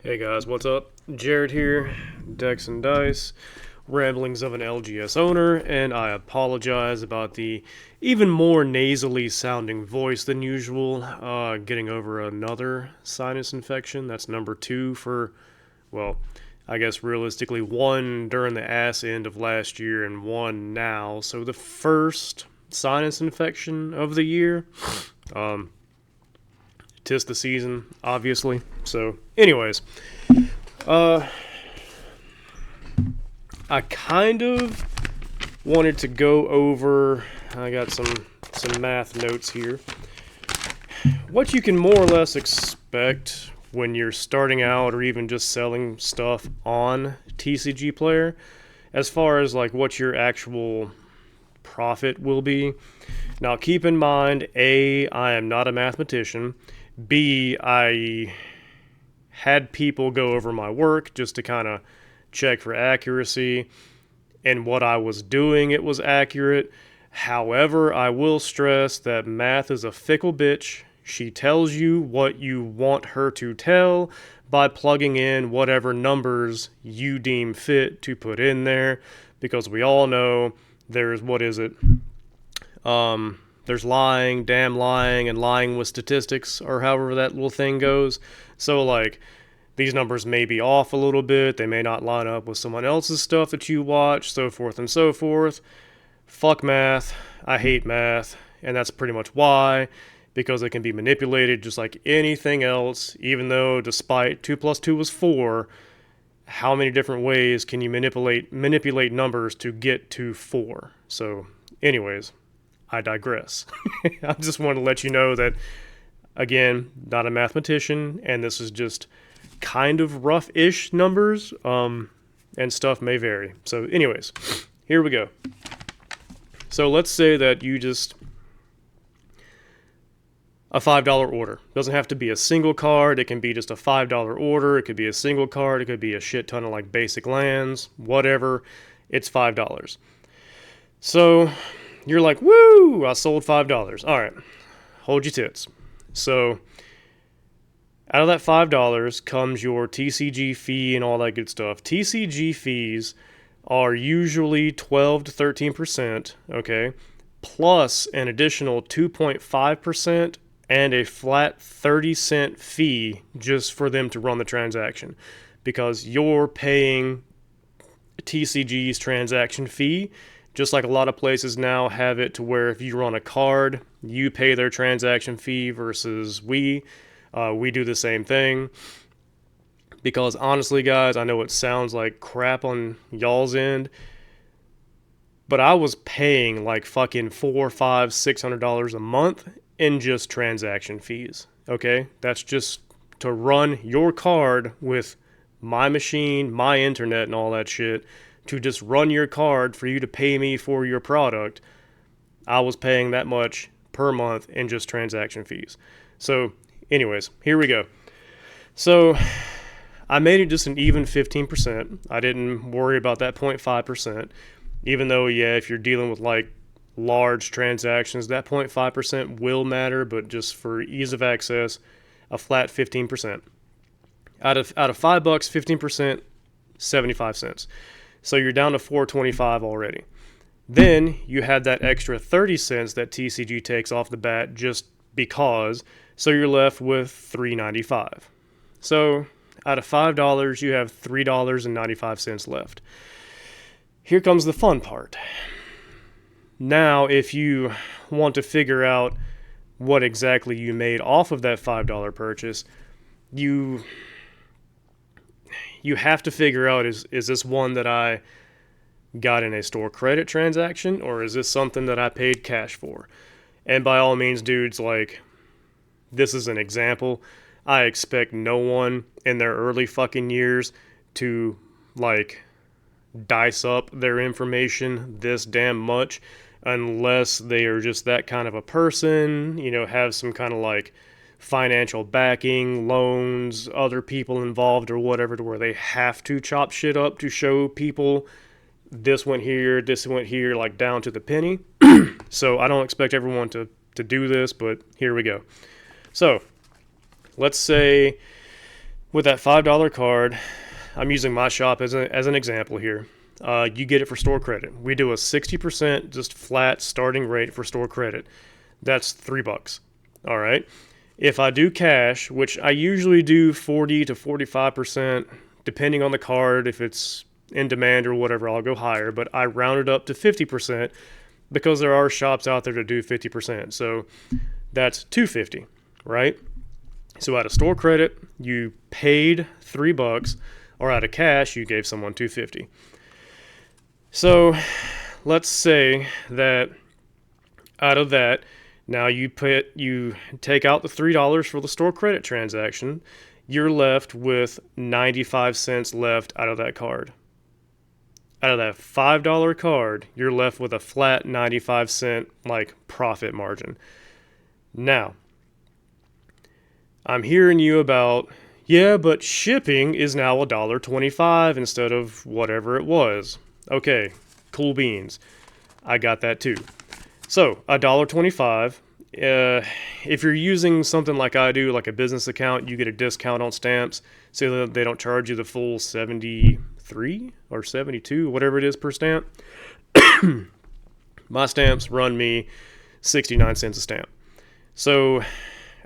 Hey guys, what's up? Jared here, Dex and Dice, ramblings of an LGS owner, and I apologize about the even more nasally sounding voice than usual. Getting over another sinus infection. That's number two for, well, I guess realistically one during the ass end of last year and one now. So the first sinus infection of the year. Um, 'Tis the season, obviously. So, anyways, uh, I kind of wanted to go over. I got some math notes here. What you can more or less expect when you're starting out, or even just selling stuff on TCG Player, as far as like what your actual profit will be. Now, keep in mind, A, I am not a mathematician. B, I had people go over my work just to kind of check for accuracy, and what I was doing, it was accurate. However, I will stress that math is a fickle bitch. She tells you what you want her to tell by plugging in whatever numbers you deem fit to put in there, because we all know there's, what is it? There's lying, damn lying, and lying with statistics, or however that little thing goes. So, like, these numbers may be off a little bit. They may not line up with someone else's stuff that you watch, so forth and so forth. Fuck math. I hate math. And that's pretty much why. Because it can be manipulated just like anything else, even though despite 2 plus 2 was 4, how many different ways can you manipulate numbers to get to 4? So, anyways, I digress. I just want to let you know that, again, not a mathematician, and this is just kind of rough-ish numbers, and stuff may vary. So anyways, here we go. So let's say that you just, a $5 order. Doesn't have to be a single card. It can be just a $5 order. It could be a single card. It could be a shit ton of like basic lands, whatever. It's $5. So you're like, woo, I sold $5. All right, hold your tits. So out of that $5 comes your TCG fee and all that good stuff. TCG fees are usually 12 to 13%, okay, plus an additional 2.5% and a flat 30-cent fee just for them to run the transaction, because you're paying TCG's transaction fee, just like a lot of places now have it to where if you run a card, you pay their transaction fee versus we do the same thing. Because honestly, guys, I know it sounds like crap on y'all's end, but I was paying like fucking $400, $500, $600 a month in just transaction fees. Okay, that's just to run your card with my machine, my internet, and all that shit. To just run your card for you to pay me for your product, I was paying that much per month in just transaction fees. So, anyways, here we go. So, I made it just an even 15%. I didn't worry about that 0.5%. Even though, yeah, if you're dealing with like large transactions, that 0.5% will matter, but just for ease of access, a flat 15%. Out of $5, 15%, 75 cents. So you're down to $4.25 already. Then you had that extra 30 cents that TCG takes off the bat just because, so you're left with $3.95. So out of $5, you have $3.95 left. Here comes the fun part. Now, if you want to figure out what exactly you made off of that $5 purchase, you have to figure out, is this one that I got in a store credit transaction, or is this something that I paid cash for? And by all means, dudes, like, this is an example. I expect no one in their early fucking years to, like, dice up their information this damn much unless they are just that kind of a person, you know, have some kind of, like, financial backing, loans, other people involved or whatever, to where they have to chop shit up to show people this went here, like down to the penny. So I don't expect everyone to do this, but here we go. So let's say With that $5 card, I'm using my shop as an example here. You get it for store credit. We do a 60% just flat starting rate for store credit. That's $3. All right. If I do cash, which I usually do 40 to 45%, depending on the card, if it's in demand or whatever, I'll go higher, but I round it up to 50% because there are shops out there to do 50%. So that's $250, right? So out of store credit, you paid $3, or out of cash, you gave someone $250. So let's say that out of that, now you take out the $3 for the store credit transaction, you're left with 95 cents left out of that card. Out of that $5 card, you're left with a flat 95-cent like profit margin. Now, I'm hearing you about, yeah, but shipping is now $1.25 instead of whatever it was. Okay, cool beans. I got that too. So, $1.25. If you're using something like I do, like a business account, you get a discount on stamps, so that they don't charge you the full 73 or 72, whatever it is per stamp. My stamps run me 69 cents a stamp. So,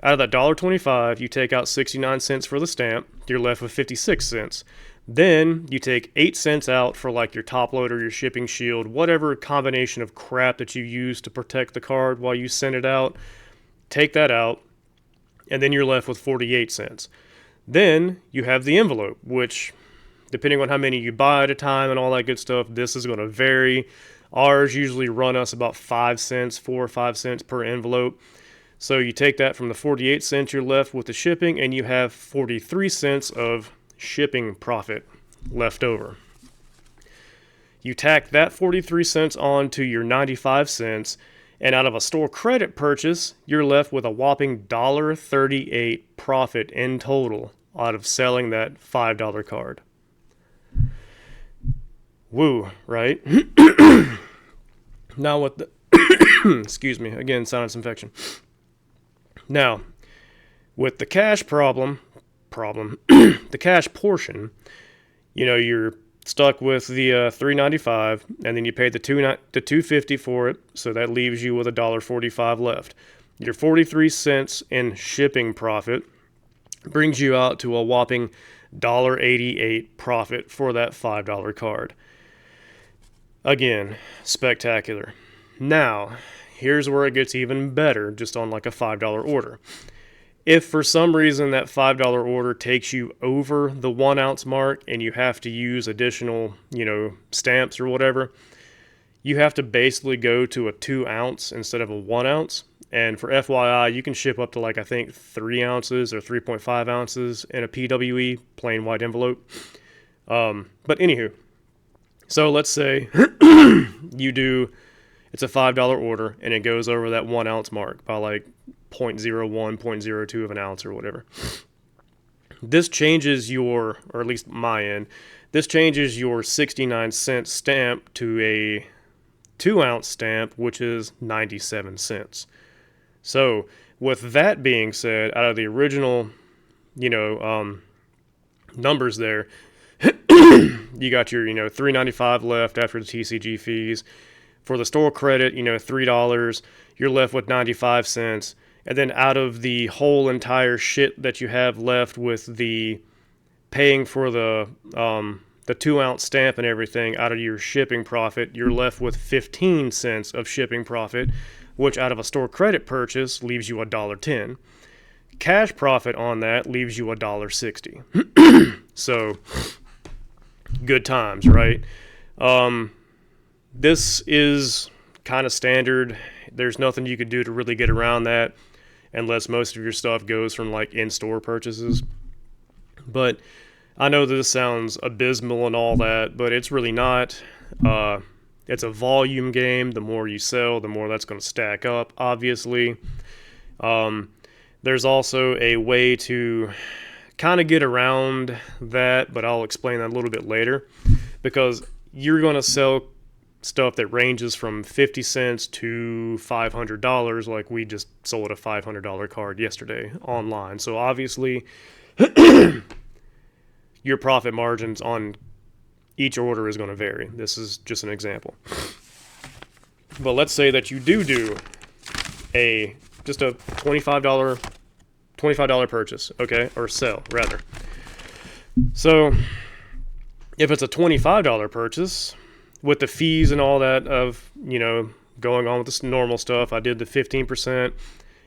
out of that $1.25, you take out 69 cents for the stamp, you're left with 56 cents. Then you take 8 cents out for like your top loader, your shipping shield, whatever combination of crap that you use to protect the card while you send it out. Take that out, and then you're left with 48 cents. Then you have the envelope, which, depending on how many you buy at a time and all that good stuff, this is going to vary. Ours usually run us about 5 cents, 4 or 5 cents per envelope. So you take that from the 48 cents you're left with the shipping, and you have 43 cents of shipping profit left over. You tack that 43 cents on to your 95 cents, and out of a store credit purchase, you're left with a whopping $1.38 profit in total out of selling that $5 card. Woo, right? Now with the excuse me, again, sinus infection. Now, with the cash the cash portion, you're stuck with the $3.95, and then you paid the $2.50 for it, so that leaves you with $1.45 left. Your 43 cents in shipping profit brings you out to a whopping $1.88 profit for that $5 card. Again, spectacular. Now, here's where it gets even better, just on like a $5 order. If for some reason that $5 order takes you over the 1 ounce mark and you have to use additional, stamps or whatever, you have to basically go to a 2 ounce instead of a 1 ounce. And for FYI, you can ship up to I think 3 ounces or 3.5 ounces in a PWE, plain white envelope. But anywho, so let's say it's a $5 order and it goes over that 1 ounce mark by 0.01, 0.02 of an ounce or whatever. This changes or at least my end, this changes your 69 cent stamp to a 2 ounce stamp, which is 97 cents. So with that being said, out of the original, numbers there, you got your, $3.95 left after the TCG fees. For the store credit, $3, you're left with 95 cents. And then out of the whole entire shit that you have left with the paying for the 2 ounce stamp and everything, out of your shipping profit, you're left with 15 cents of shipping profit, which out of a store credit purchase leaves you $1.10. Cash profit on that leaves you $1.60. So, good times, right? This is kind of standard. There's nothing you could do to really get around that unless most of your stuff goes from in-store purchases. But I know that this sounds abysmal and all that, but it's really not. It's a volume game. The more you sell, the more that's going to stack up, obviously. There's also a way to kind of get around that, but I'll explain that a little bit later, because you're going to sell stuff that ranges from 50 cents to $500, like we just sold a $500 card yesterday online. So obviously your profit margins on each order is going to vary. This is just an example. But let's say that you do just a $25 purchase, okay, or sell rather. So if it's a $25 purchase with the fees and all that of, going on with this normal stuff, I did the 15%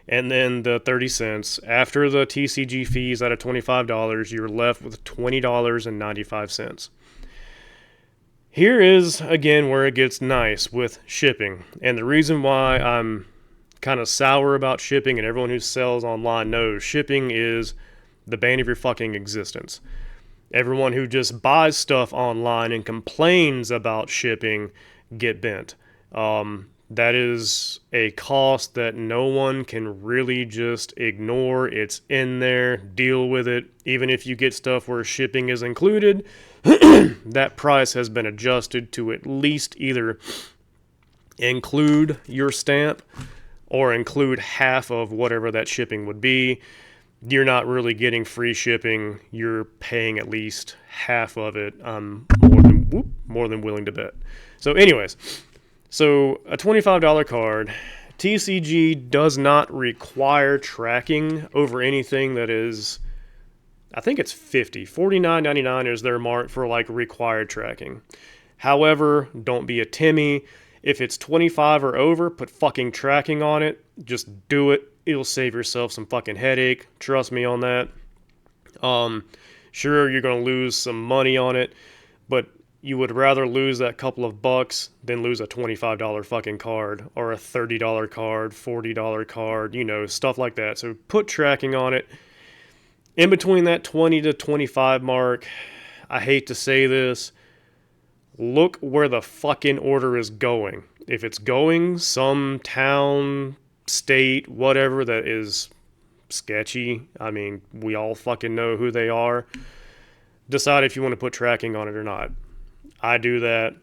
and then the 30 cents. After the TCG fees out of $25, you're left with $20.95. Here is, again, where it gets nice with shipping. And the reason why I'm kind of sour about shipping, and everyone who sells online knows, shipping is the bane of your fucking existence. Everyone who just buys stuff online and complains about shipping get bent. That is a cost that no one can really just ignore. It's in there. Deal with it. Even if you get stuff where shipping is included, that price has been adjusted to at least either include your stamp or include half of whatever that shipping would be. You're not really getting free shipping. You're paying at least half of it. I'm more than willing to bet. So anyways, so a $25 card, TCG does not require tracking over anything that is, I think it's $50. $49.99 is their mark for like required tracking. However, don't be a Timmy. If it's 25 or over, put fucking tracking on it. Just do it. It'll save yourself some fucking headache. Trust me on that. Sure, you're going to lose some money on it, but you would rather lose that couple of bucks than lose a $25 fucking card or a $30 card, $40 card, stuff like that. So put tracking on it. In between that 20 to 25 mark, I hate to say this, look where the fucking order is going. If it's going some town, state, whatever that is sketchy, I mean, we all fucking know who they are, decide if you want to put tracking on it or not. I do that.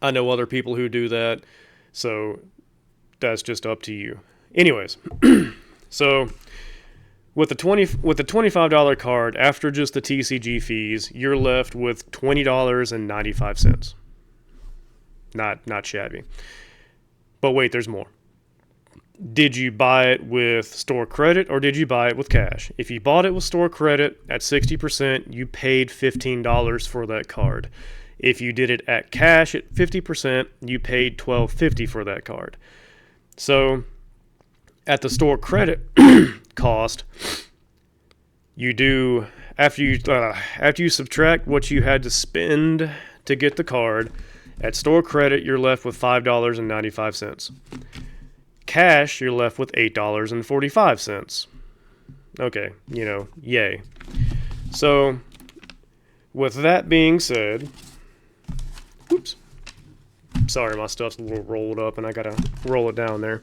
I know other people who do that. So that's just up to you. Anyways, so with the $25 card, after just the TCG fees, you're left with $20.95. Not shabby. But wait, there's more. Did you buy it with store credit or did you buy it with cash? If you bought it with store credit at 60%, you paid $15 for that card. If you did it at cash at 50%, you paid $12.50 for that card. So at the store credit cost, you do after you subtract what you had to spend to get the card, at store credit you're left with $5.95. Cash, you're left with $8.45. Okay, yay. So with that being said, oops. Sorry, my stuff's a little rolled up and I gotta roll it down there.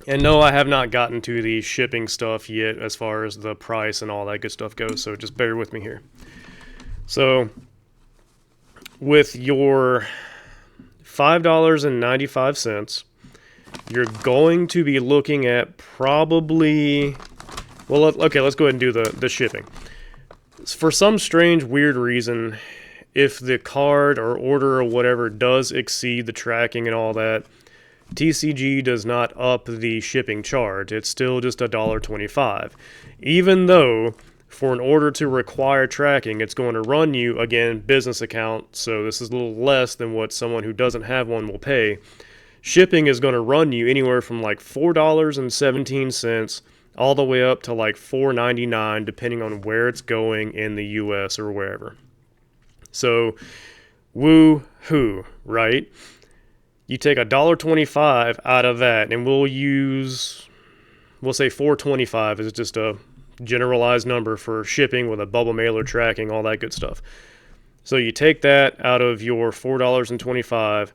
And no, I have not gotten to the shipping stuff yet as far as the price and all that good stuff goes, so just bear with me here. So with your $5.95, you're going to be looking at probably, okay, let's go ahead and do the shipping. For some strange, weird reason, if the card or order or whatever does exceed the tracking and all that, TCG does not up the shipping charge. It's still just $1.25. Even though for an order to require tracking, it's going to run you, again, business account, so this is a little less than what someone who doesn't have one will pay. Shipping is going to run you anywhere from like $4.17 all the way up to like $4.99, depending on where it's going in the US or wherever. So, woo-hoo, right? You take $1.25 out of that, and we'll say $4.25 is just a generalized number for shipping with a bubble mailer tracking, all that good stuff. So you take that out of your $4.25,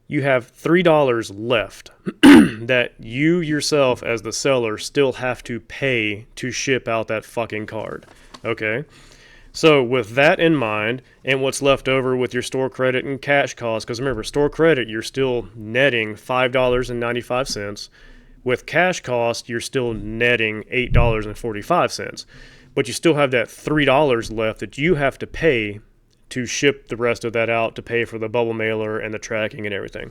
you have $3 left that you yourself as the seller still have to pay to ship out that fucking card. Okay? So with that in mind, and what's left over with your store credit and cash costs, because remember, store credit, you're still netting $5.95. With cash cost, you're still netting $8.45. but you still have that $3 left that you have to pay to ship the rest of that out, to pay for the bubble mailer and the tracking and everything.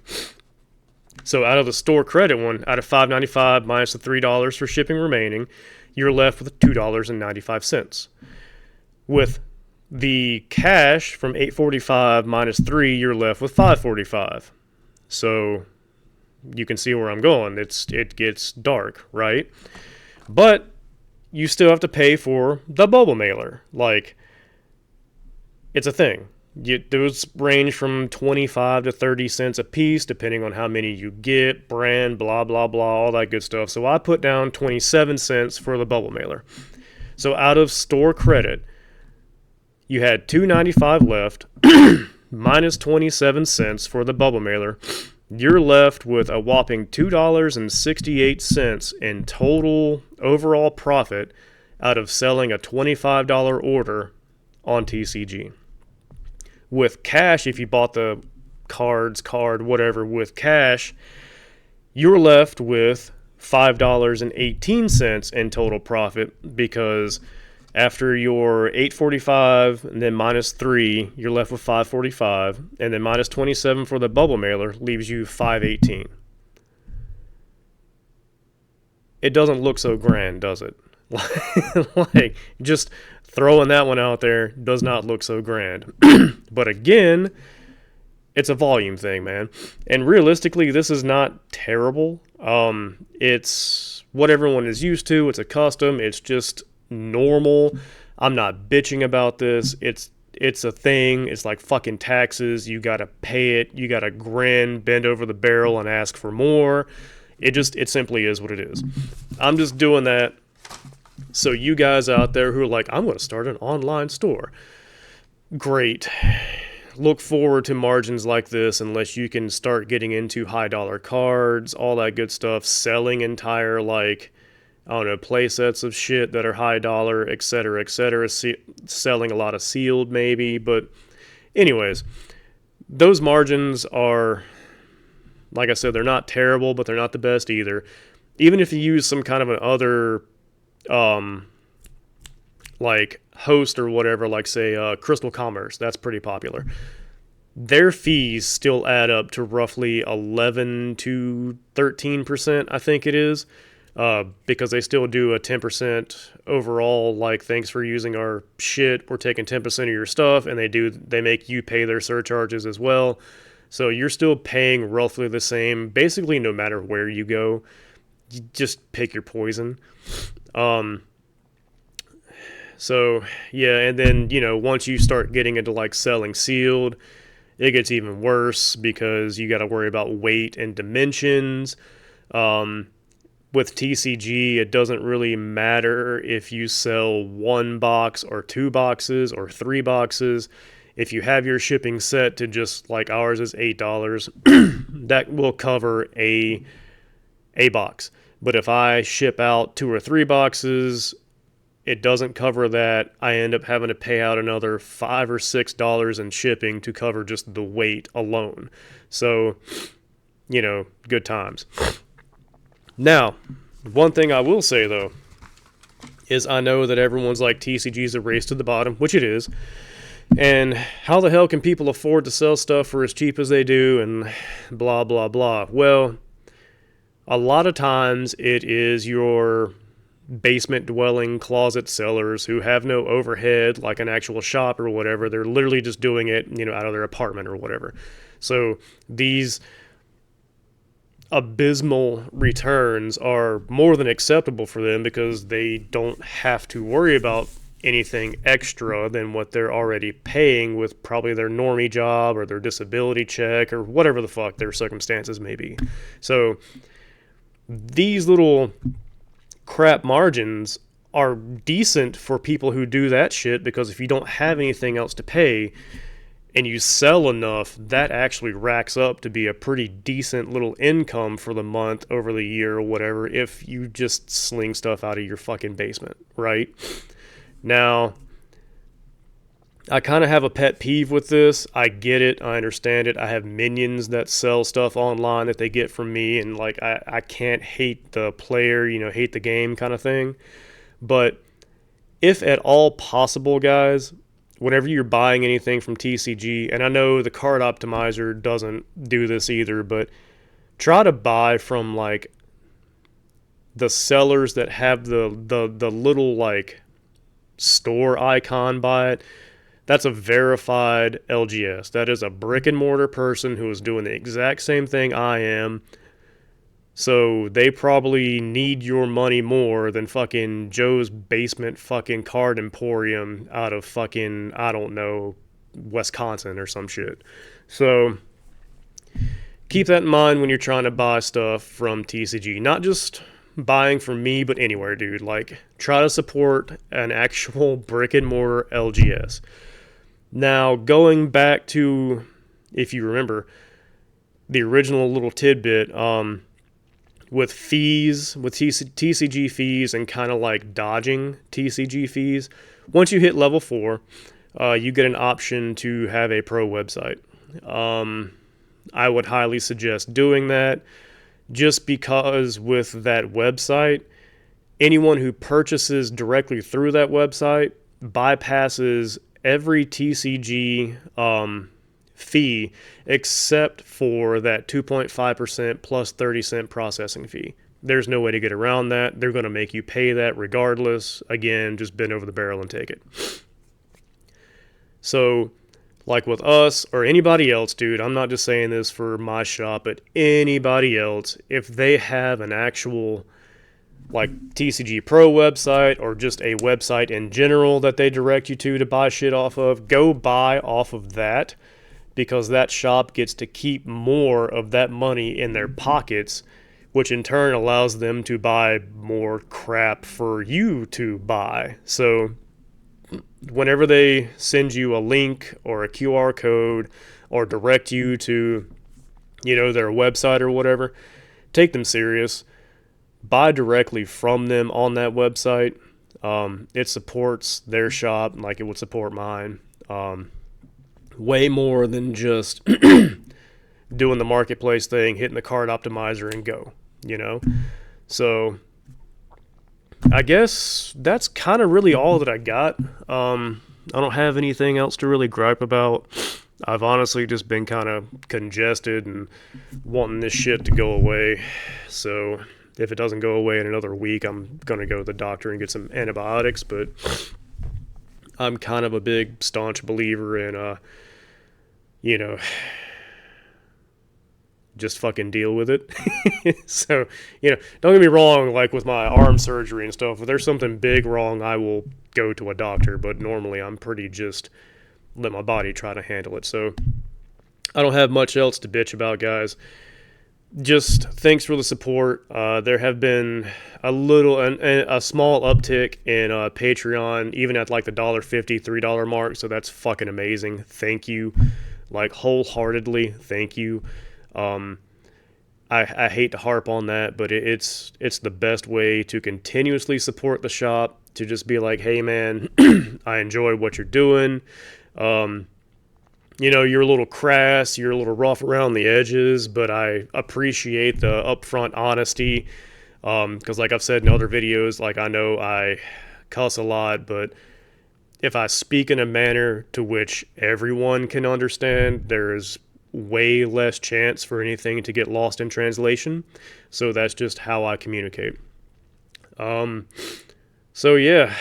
So out of the store credit one, out of $5.95 minus the $3 for shipping remaining, you're left with $2.95. With the cash from $8.45 minus 3, you're left with $5.45. So you can see where I'm going. It gets dark, right? But you still have to pay for the bubble mailer. Like, it's a thing. Those range from 25 to 30 cents a piece, depending on how many you get, brand, blah, blah, blah, all that good stuff. So I put down 27 cents for the bubble mailer. So out of store credit, you had $2.95 left, minus 27 cents for the bubble mailer. You're left with a whopping $2.68 in total overall profit out of selling a $25 order on TCG. With cash, if you bought the card, whatever, with cash, you're left with $5.18 in total profit, because after your $8.45 and then minus 3, you're left with $5.45, and then minus 27 for the bubble mailer leaves you $5.18. It doesn't look so grand, does it? Like, just throwing that one out there does not look so grand. But again, it's a volume thing, man. And realistically, this is not terrible. It's what everyone is used to. It's a custom. It's just normal. I'm not bitching about this. It's a thing. It's like fucking taxes. You gotta pay it. You gotta grin, bend over the barrel, and ask for more. It simply is what it is. I'm just doing that so you guys out there who are like, I'm going to start an online store. Great. Look forward to margins like this unless you can start getting into high dollar cards, all that good stuff, selling entire, like, I don't know, play sets of shit that are high dollar, etc., selling a lot of sealed maybe. But anyways, those margins are, like I said, they're not terrible, but they're not the best either. Even if you use some kind of an other like host or whatever, like say Crystal Commerce, that's pretty popular. Their fees still add up to roughly 11 to 13%, I think it is, because they still do a 10% overall, like, thanks for using our shit, we're taking 10% of your stuff, and they make you pay their surcharges as well. So you're still paying roughly the same, basically no matter where you go. You just pick your poison. So yeah, and then, you know, once you start getting into like selling sealed, it gets even worse because you got to worry about weight and dimensions. With TCG, it doesn't really matter if you sell 1 box or 2 boxes or 3 boxes. If you have your shipping set to just like ours is $8, that will cover a box. But if I ship out 2 or 3 boxes, it doesn't cover that. I end up having to pay out another $5 or $6 in shipping to cover just the weight alone. So, you know, good times. Now, one thing I will say though, is I know that everyone's like, TCG's a race to the bottom, which it is. And how the hell can people afford to sell stuff for as cheap as they do and blah, blah, blah. Well, a lot of times it is your basement dwelling closet sellers who have no overhead like an actual shop or whatever. They're literally just doing it, you know, out of their apartment or whatever. So these abysmal returns are more than acceptable for them because they don't have to worry about anything extra than what they're already paying with probably their normie job or their disability check or whatever the fuck their circumstances may be. So these little crap margins are decent for people who do that shit, because if you don't have anything else to pay and you sell enough, that actually racks up to be a pretty decent little income for the month, over the year, or whatever, if you just sling stuff out of your fucking basement, right? Now, I kind of have a pet peeve with this. I get it. I understand it. I have minions that sell stuff online that they get from me, and like I can't hate the player, you know, hate the game kind of thing. But if at all possible, guys, whenever you're buying anything from TCG, and I know the card optimizer doesn't do this either, but try to buy from like the sellers that have the little like store icon by it. That's a verified LGS. That is a brick and mortar person who is doing the exact same thing I am. So they probably need your money more than fucking Joe's basement fucking card emporium out of fucking, I don't know, Wisconsin or some shit. So keep that in mind when you're trying to buy stuff from TCG. Not just buying from me, but anywhere, dude. Like, try to support an actual brick and mortar LGS. Now, going back to, if you remember, the original little tidbit, with fees, with TCG fees and kind of like dodging TCG fees, once you hit level 4, you get an option to have a pro website. I would highly suggest doing that just because with that website, anyone who purchases directly through that website bypasses every TCG fee except for that 2.5% plus 30-cent processing fee. There's no way to get around that. They're going to make you pay that regardless. Again, just bend over the barrel and take it. So, like with us or anybody else, dude, I'm not just saying this for my shop, but anybody else, if they have an actual like TCG Pro website or just a website in general that they direct you to buy shit off of, go buy off of that, because that shop gets to keep more of that money in their pockets, which in turn allows them to buy more crap for you to buy. So whenever they send you a link or a QR code or direct you to, their website or whatever, take them serious. Buy directly from them on that website. It supports their shop like it would support mine. Way more than just doing the marketplace thing, hitting the card optimizer and go, So I guess that's kind of really all that I got. I don't have anything else to really gripe about. I've honestly just been kind of congested and wanting this shit to go away. So if it doesn't go away in another week, I'm going to go to the doctor and get some antibiotics. But I'm kind of a big, staunch believer in, just fucking deal with it. So, don't get me wrong, like with my arm surgery and stuff, if there's something big wrong, I will go to a doctor. But normally I'm pretty just let my body try to handle it. So I don't have much else to bitch about, guys. Just thanks for the support. There have been a small uptick in Patreon, even at like the $1.50, $3 mark. So that's fucking amazing. Thank you, like wholeheartedly. Thank you. I hate to harp on that, but it's the best way to continuously support the shop. To just be like, hey man, I enjoy what you're doing. You're a little crass, you're a little rough around the edges, but I appreciate the upfront honesty. Because like I've said in other videos, like I know I cuss a lot, but if I speak in a manner to which everyone can understand, there's way less chance for anything to get lost in translation. So that's just how I communicate. So yeah,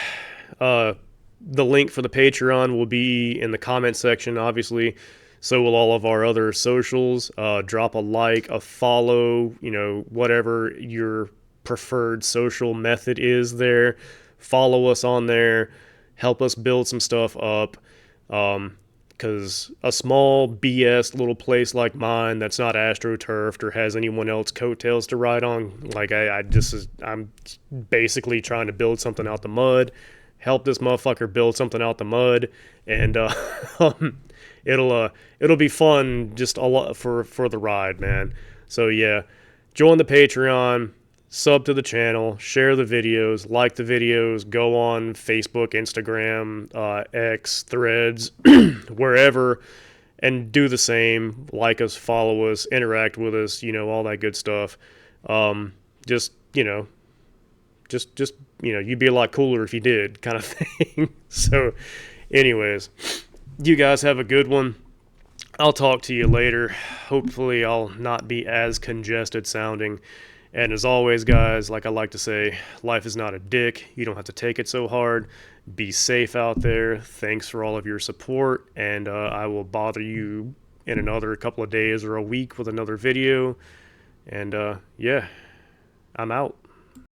the link for the Patreon will be in the comment section, obviously. So will all of our other socials. Drop a like, a follow, whatever your preferred social method is there. Follow us on there. Help us build some stuff up. Because a small BS little place like mine that's not astroturfed or has anyone else coattails to ride on, like I'm basically trying to build something out the mud. Help this motherfucker build something out the mud, and it'll be fun just a lot for the ride, man. So yeah, join the Patreon, sub to the channel, share the videos, like the videos, go on Facebook, Instagram, X, Threads, wherever, and do the same. Like us, follow us, interact with us, all that good stuff. Just just you'd be a lot cooler if you did, kind of thing. So, anyways, you guys have a good one. I'll talk to you later. Hopefully, I'll not be as congested sounding. And as always, guys, like I like to say, life is not a dick. You don't have to take it so hard. Be safe out there. Thanks for all of your support. And I will bother you in another couple of days or a week with another video. And yeah, I'm out.